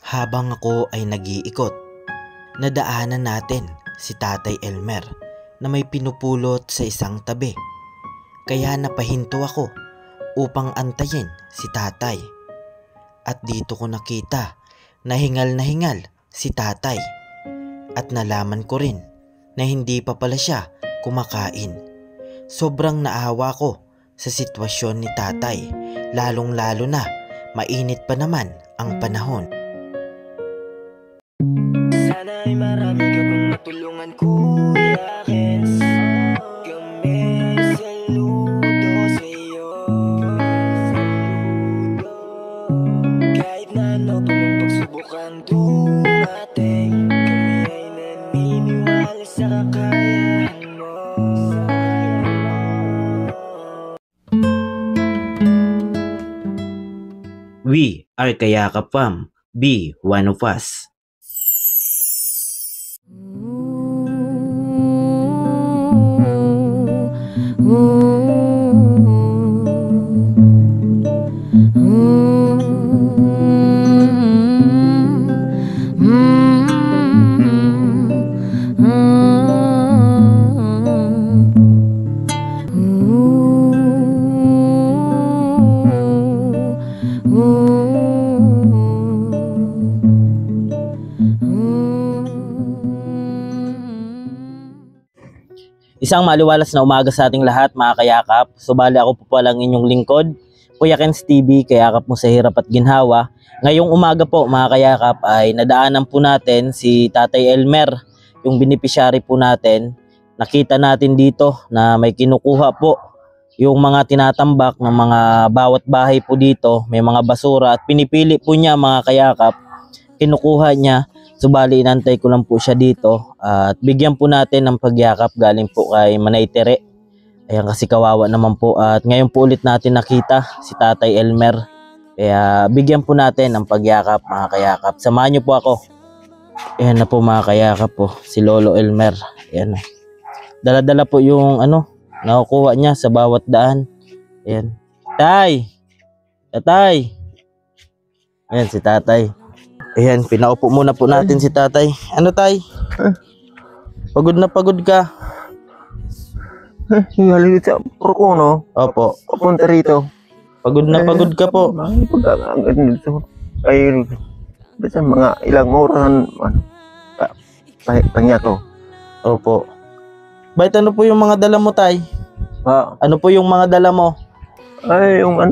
Habang ako ay nag-iikot, nadaanan natin si Tatay Elmer na may pinupulot sa isang tabi. Kaya napahinto ako upang antayin si tatay. At dito ko nakita na hingal si tatay. At nalaman ko rin na hindi pa pala siya kumakain. Sobrang naawa ko sa sitwasyon ni tatay, lalong-lalo na mainit pa naman ang panahon. Sana ay marami ka pang matulungan, Kuya Kens. Kami saludo sa iyo. Kahit na ano pa mong pagsubukang dumating, kami ay naniniwala sa kakayahan mo. We are Kayakap Fam. Be one of us. Isang maliwalas na umaga sa ating lahat, mga kayakap. Subali ako po palang inyong lingkod, Kuya Kens TV, kayakap mo sa hirap at ginhawa. Ngayong umaga po, mga kayakap, ay nadaanan po natin si Tatay Elmer, yung beneficiary po natin. Nakita natin dito na may kinukuha po yung mga tinatambak ng mga bawat bahay po dito. May mga basura at pinipili po niya, mga kayakap. Kinukuha niya. Subali inantay ko lang po siya dito at bigyan po natin ng pagyakap galing po kay Manay Tere. Ayan, kasi kawawa naman po at ngayon po ulit natin nakita si Tatay Elmer. Kaya bigyan po natin ng pagyakap, mga kayakap. Samahan niyo po ako. Ayan na po, mga kayakap po, si Lolo Elmer. Ayan. Dala-dala po yung nakukuha niya sa bawat daan. Ayan. Tay! Tatay! Ayan si Tatay. Ayan, pinaupo muna po natin si tatay. Ano, tay? Pagod na pagod ka? Galing sa Porco, no? Opo. Papunta rito. Pagod na pagod ka po. Ay, basta mga ilang oras, pahinga ko. Opo. Bakit ano po yung mga dala mo, tay? Ha? Ano po yung mga dala mo? Ay, yung mga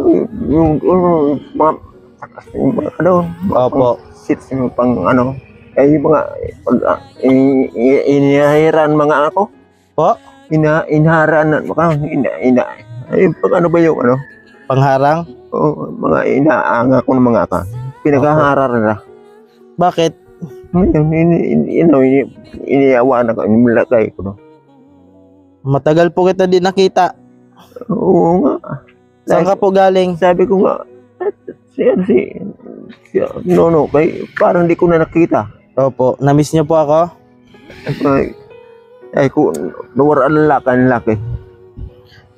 Opo. Seats yung pang ay yung mga inihahiran mga ako. Po? Inaharan ay pag ba yung Pangharang? oh, mga inaanga ko ng mga ka. Pinaghaharar na. Bakit? Iniyawa na ko, inilagay ko, no? Matagal po kita di nakita. Oo nga. Saan ka po galing? Sabi ko nga, si Nono, kay parang di ko na nakita. Opo. Namiss niyo po ako? Ay ko, nawaraan laki.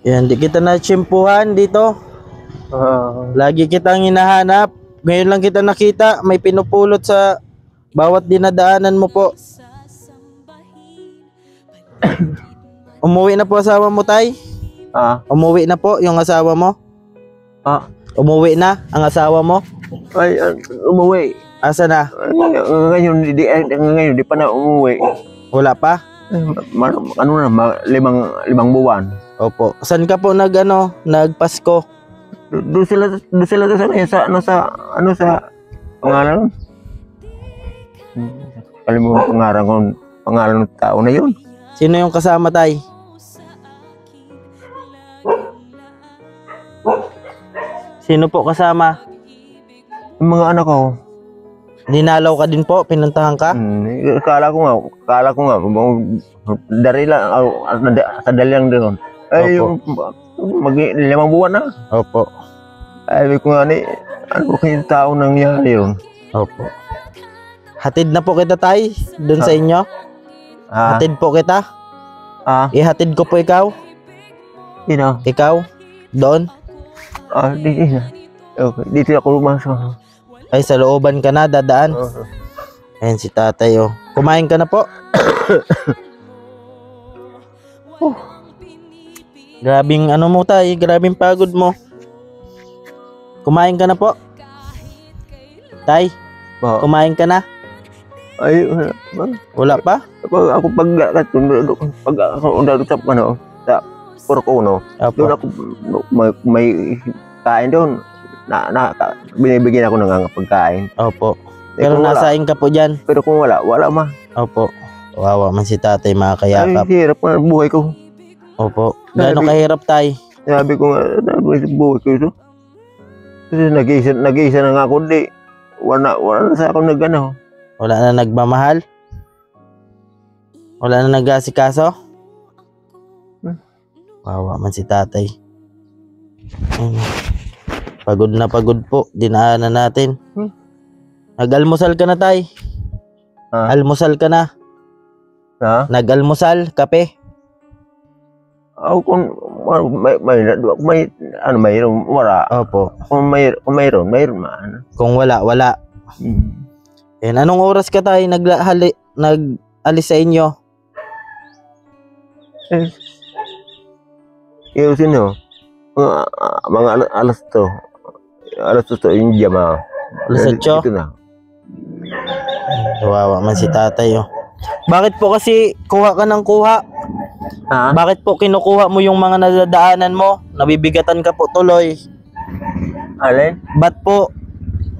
Yan, di kita na-tsimpuhan dito. Lagi kitang hinahanap. Ngayon lang kita nakita. May pinupulot sa bawat dinadaanan mo po. Umuwi na po asawa mo, tay? Umuwi na po yung asawa mo? Umuwi na ang asawa mo? Ay, umuwi. Asa na? Ngayon di pa na umuwi. Wala pa? Limang buwan. Opo. Saan ka po nagpasko? Doon sila sa pangalan. Kalimutan pangalan ng tao na yun. Sino yung kasama, tay? Sino po kasama? Yung mga anak ko. Dinalaw ka din po? Pinuntahan ka? Kala ko nga, dari lang, kadali lang doon. Ay, yung limang buwan na. Opo. Ay, ko nga ano kayong tao nangyari yun? Opo. Hatid na po kita, tay, doon sa inyo? Hatid po kita? Ihatid ko po ikaw? Ikaw? Doon? Dito na. Okay, dito ako lumasok. Ay, sa looban ka na, dadaan. Ayan si tatay, oh. Kumain ka na po? Grabing ano mo tay, grabing pagod mo. Kumain ka na po? Tay, kumain ka na? Ay, Wala pa? ako pag ako undang sa sa Porco, no? Doon Opo. ako may kain doon. Binibigyan ako ng pagkain. Opo. Eh, Pero kung wala- nasaing ka po dyan. Pero kung wala ma. Opo. Wawa man si tatay, mga Ay, kayakap. hirap na buhay ko. Opo. Gano'ng kahirap tay? Sabi ko nga, buhay ko ito. Kasi nag-iisa na nga ako, di. Wala na sa ako nag-ano. Wala na nagmamahal? Wala na nag-asikaso? Wawa man si tatay. Ayun. Pagod na pagod po. Dinaanan natin. Nag-almusal ka na tay? Ha? Almusal ka na? Ha? Nag-almusal? Kape? Ako kung mayroon, wala. Opo. Kung mayroon man. Kung wala, wala. Yan. Anong oras ka tayo nag-alis sa inyo? Yung sino? Mga alas to. Alas to yung jama. Alas 8? Ito na. Kawawa man si tatay, oh. Bakit po kasi kuha ka ng kuha? Ha? Bakit po kinukuha mo yung mga nadadaanan mo? Nabibigatan ka po tuloy. Alin? Ba't po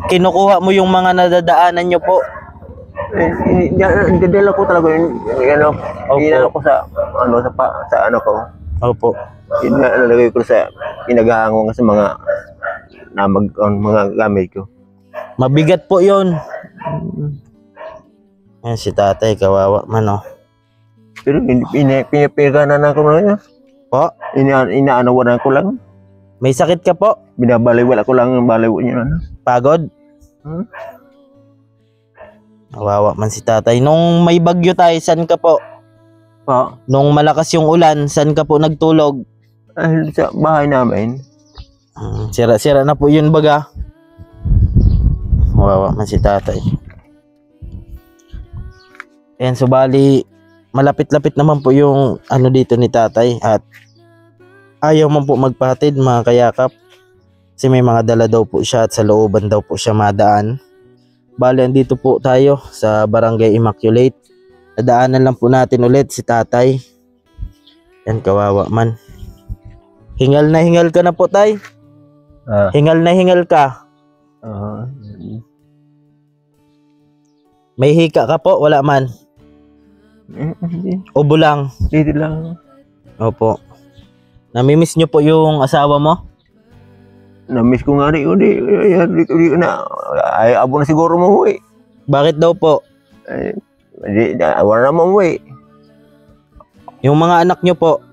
kinukuha mo yung mga nadadaanan nyo po? Dadala ko talaga yun. Inano ko sa ano ko. Opo. Inalagay ko sa pinaghahango sa mga mga gamit ko. Mabigat po yun. Yan si tatay, kawawa man, oh. Pero pinapaganan ko na yun. Po, Inaanawanan ko lang. may sakit ka po? Binabaliwala ko lang ang baliw niya. Pagod? Kawawa man si tatay. Nung may bagyo tayo, saan ka po? Pa, Nung malakas yung ulan, saan ka po nagtulog? sa bahay namin. Sira-sira na po yun baga. Kawawa man si tatay. Ayan, so bali, malapit-lapit naman po yung ano dito ni tatay at ayaw man po magpatid, mga kayakap. Kasi may mga dala daw po siya at sa looban daw po siya madaan. Bali, andito po tayo sa Barangay Immaculate. Nadaanan lang po natin ulit si tatay. Yan, kawawa man. Hingal na hingal ka na po, tay. Hingal na hingal ka. May hika ka po, wala man. Ubo lang. Dito lang. Opo. Namimiss nyo po yung asawa mo? Na-miss ko nga rin. Di na. Ay, abo na siguro mo, Bakit daw po? Wala na mo, Yung mga anak nyo po,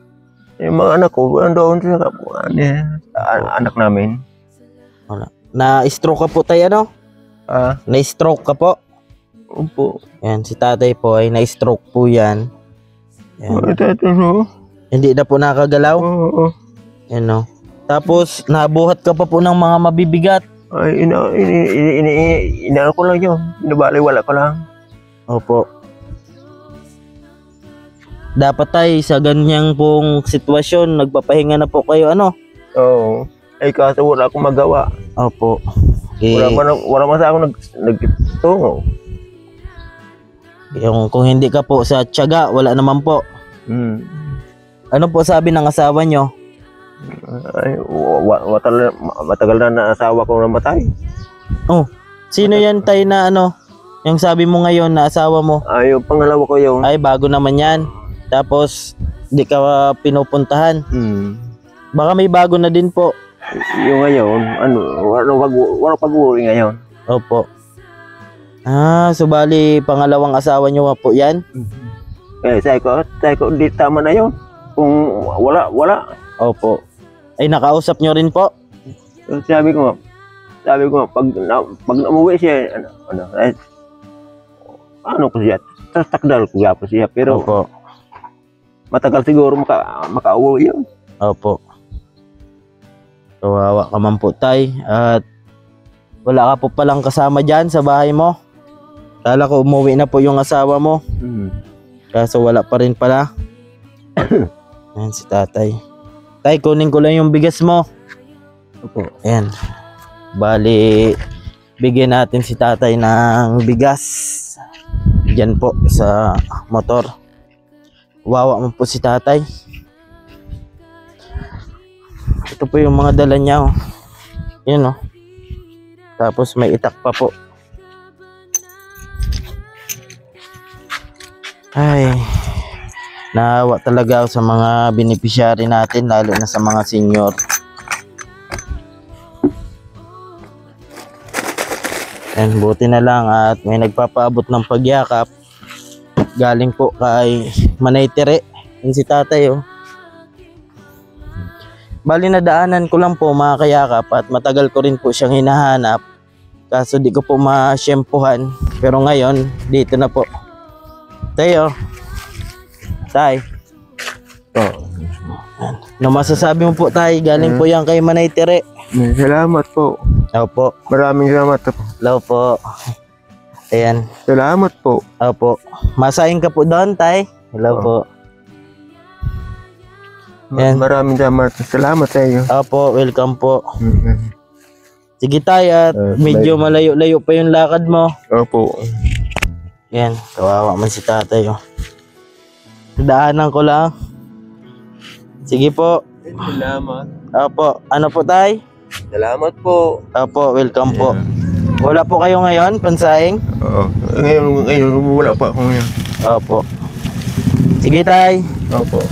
Yung mga anak ko, doon sa anak namin. na-stroke ka po tayo, ano? Na-stroke ka po? Opo. Yan, si tatay po ay na-stroke po yan. Yan. Ito, no? Hindi na po nakagalaw. Oo. Yan, no? Tapos, nabuhat ka pa po ng mga mabibigat. Ay, ina ko lang yun. Binabaliwala ko lang. Opo. Dapat tayo sa ganyang pong sitwasyon, nagpapahinga na po kayo, ano? Oo. Ay, kaso wala akong magawa. Opo. Wala man sa ako nagtungo. Yung kung hindi ka po sa tiyaga, wala naman po. Ano po sabi ng asawa nyo? Ay, matagal na asawa ko namatay. Oh, sino yan tayo na ano? Yung sabi mo ngayon na asawa mo? Ay, yung pangalawa ko yun. Ay, bago naman yan. Tapos, di ka pinupuntahan. Baka may bago na din po. Yung ngayon, wala pag-uwi ngayon. Opo. So bali, pangalawang asawa nyo po yan? Eh, sabi ko, di tama na yun. Kung wala. Opo. Ay, nakausap nyo rin po? Sabi ko, pag umuwi siya, ano ko siya, takdal ko po siya, pero Opo. matagal siguro makauwi yun. Opo. Kawawa ka man po, tay. At Wala ka po palang kasama dyan sa bahay mo. Kala ko umuwi na po yung asawa mo. Kaso wala pa rin pala. Ayan si tatay. Tay, kunin ko lang yung bigas mo. Opo. Ayan. Bali, bigyan natin si tatay ng bigas. Diyan po sa motor. Wawa mo po si tatay. Ito po yung mga dala niya. Oh. Yun oh. Tapos may itak pa po. Ay, naawa talaga ako sa mga beneficiary natin, lalo na sa mga senior. And buti na lang at may nagpapaabot ng pagyakap. Galing po kay Manay Tere. Yun si tatay oh. Bali nadaanan ko lang po mga kayakap at matagal ko rin po siyang hinahanap. Kaso di ko po masyempuhan. Pero ngayon, dito na po. Tayo. Tay. Oh. Ano masasabi mo po tay? Galing po yan kay Manay Tere. Salamat po. Opo. Maraming salamat po. Hello po. Ayan. Salamat po. Opo. Masahin ka po doon tay. Hello po. Ayan. Maraming salamat sa iyo. Opo, welcome po. Sige tay at medyo malayo-layo pa yung lakad mo. Opo. Yan, kawawa man si tatay oh. Daanan ko lang. Sige po. Salamat. Opo, ano po tay? Salamat po. Opo, welcome po. Wala po kayo ngayon, pansaing? Oo. Ngayon wala pa ako ngayon. Opo. Sige tay. Opo.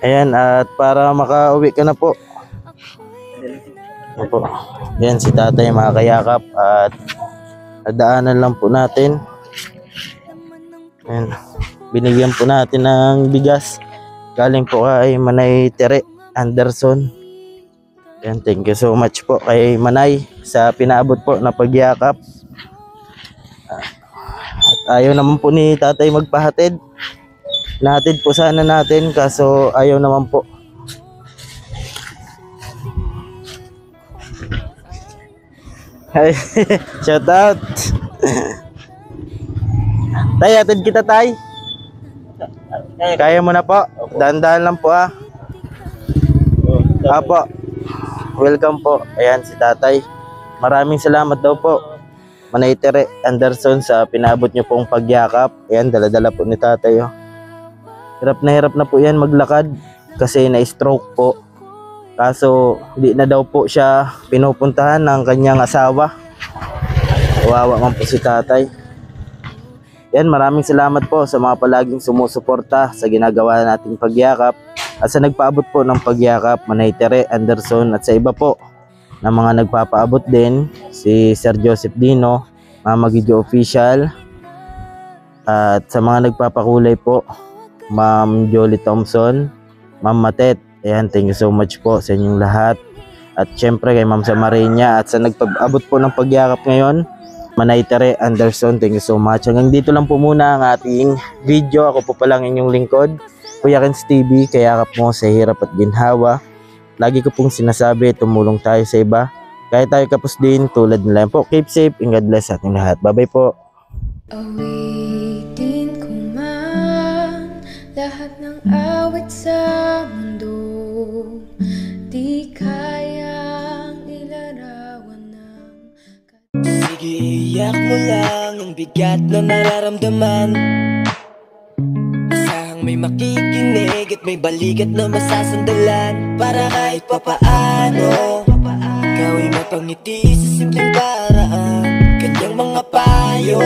Ayan, at para makauwi ka na po. Opo. Yan si tatay mga kayakap at nadaanan lang po natin. Ayan. Binigyan po natin ng bigas. Galing po kay Manay Tere Anderson. Ayan, thank you so much po kay Manay sa pinaabot po na pagyakap. At ayaw naman po ni tatay magpahatid. Nahatid po sana natin kaso ayaw naman po. Ay, shout out. Tay, hatid kita tay. Kaya mo na po. Dahan-dahan lang po ah. Apo. Welcome po. Ayan si tatay. Maraming salamat daw po. Manay Tere Anderson sa pinabot niyo pong pagyakap. Ayan, dala-dala po ni tatay oh. Hirap na po yan maglakad kasi na-stroke po. Kaso di na daw po siya pinupuntahan ng kanyang asawa. Kawawa man po si tatay. Yan, maraming salamat po sa mga palaging sumusuporta sa ginagawa nating pagyakap at sa nagpaabot po ng pagyakap, Manay Tere Anderson at sa iba po na mga nagpapaabot din, si Sir Joseph Dino, Mama Gidyo Official at sa mga nagpapakulay po, Ma'am Jolie Thompson, Ma'am Matet. Ayan, thank you so much po sa inyong lahat. At syempre kay Ma'am Samarina at sa nagpaabot po ng pagyakap ngayon, Manay Tere Anderson, thank you so much. Hanggang dito lang po muna ang ating video. Ako po palang inyong lingkod, Kuya Kens TV, kayakap mo sa hirap at ginhawa. Lagi ko pong sinasabi, tumulong tayo sa iba. Kaya tayo kapos din, tulad nila po. Keep safe and God bless sa ating lahat. Bye-bye po. Awitin ko man lahat ng awit sa mundo, di kayang ilarawan ng... Sige, iyak mo lang ang bigat na nararamdaman. Asahang may makikinig at may balikat na masasandalan. Para kahit papaano ikaw ay mapangiti sa simpleng paraan. Kanyang mga payo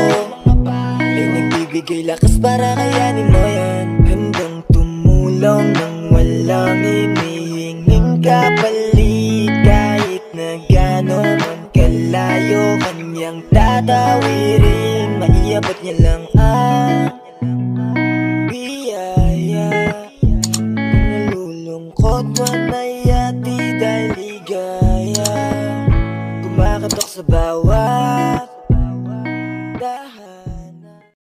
ay nagbibigay lakas para kayanin mo yan. Handang tumulong nang walang hinihinging kapalit. Kahit na gano'n man kalayo kanyang tatawirin, maiabot niya lang ang biyaya. Nalulungkot man ay ati dahil ligaya, kumakatok sa bawat